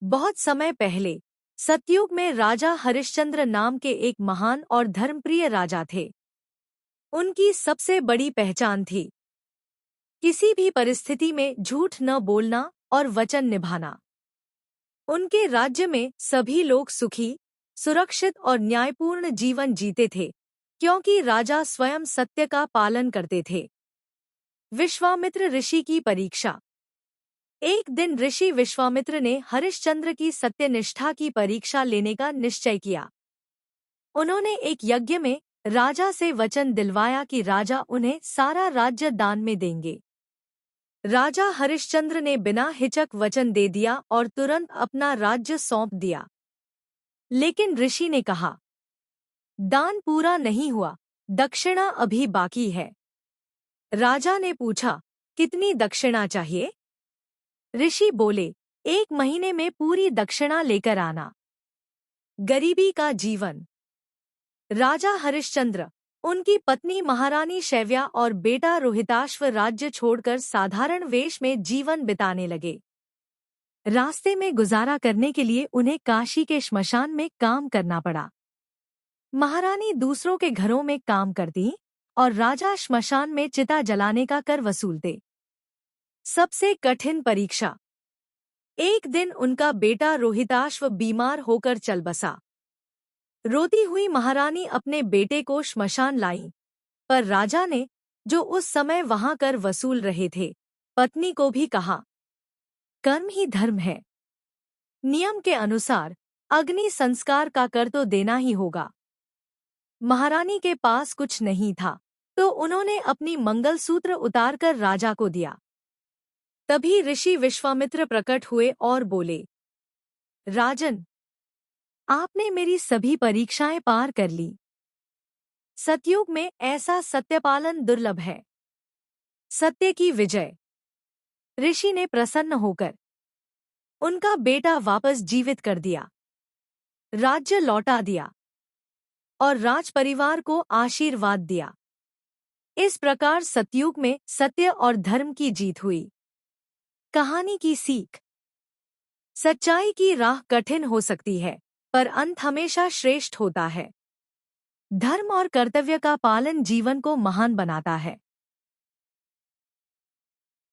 बहुत समय पहले सतयुग में राजा हरिश्चंद्र नाम के एक महान और धर्मप्रिय राजा थे। उनकी सबसे बड़ी पहचान थी किसी भी परिस्थिति में झूठ न बोलना और वचन निभाना। उनके राज्य में सभी लोग सुखी, सुरक्षित और न्यायपूर्ण जीवन जीते थे, क्योंकि राजा स्वयं सत्य का पालन करते थे। विश्वामित्र ऋषि की परीक्षा। एक दिन ऋषि विश्वामित्र ने हरिश्चंद्र की सत्यनिष्ठा की परीक्षा लेने का निश्चय किया। उन्होंने एक यज्ञ में राजा से वचन दिलवाया कि राजा उन्हें सारा राज्य दान में देंगे। राजा हरिश्चंद्र ने बिना हिचक वचन दे दिया और तुरंत अपना राज्य सौंप दिया। लेकिन ऋषि ने कहा, दान पूरा नहीं हुआ, दक्षिणा अभी बाकी है। राजा ने पूछा, कितनी दक्षिणा चाहिए? ऋषि बोले, 1 महीने में पूरी दक्षिणा लेकर आना। गरीबी का जीवन। राजा हरिश्चंद्र, उनकी पत्नी महारानी शैव्या और बेटा रोहिताश्व राज्य छोड़कर साधारण वेश में जीवन बिताने लगे। रास्ते में गुजारा करने के लिए उन्हें काशी के श्मशान में काम करना पड़ा। महारानी दूसरों के घरों में काम करती और राजा श्मशान में चिता जलाने का कर वसूलते। सबसे कठिन परीक्षा। एक दिन उनका बेटा रोहिताश्व बीमार होकर चल बसा। रोती हुई महारानी अपने बेटे को श्मशान लाई, पर राजा ने, जो उस समय वहां कर वसूल रहे थे, पत्नी को भी कहा, कर्म ही धर्म है। नियम के अनुसार अग्नि संस्कार का कर तो देना ही होगा। महारानी के पास कुछ नहीं था, तो उन्होंने अपनी मंगलसूत्र उतारकर राजा को दिया। तभी ऋषि विश्वामित्र प्रकट हुए और बोले, राजन, आपने मेरी सभी परीक्षाएं पार कर ली। सतयुग में ऐसा सत्यपालन दुर्लभ है। सत्य की विजय। ऋषि ने प्रसन्न होकर उनका बेटा वापस जीवित कर दिया, राज्य लौटा दिया और राजपरिवार को आशीर्वाद दिया। इस प्रकार सतयुग में सत्य और धर्म की जीत हुई। कहानी की सीख। सच्चाई की राह कठिन हो सकती है, पर अंत हमेशा श्रेष्ठ होता है। धर्म और कर्तव्य का पालन जीवन को महान बनाता है।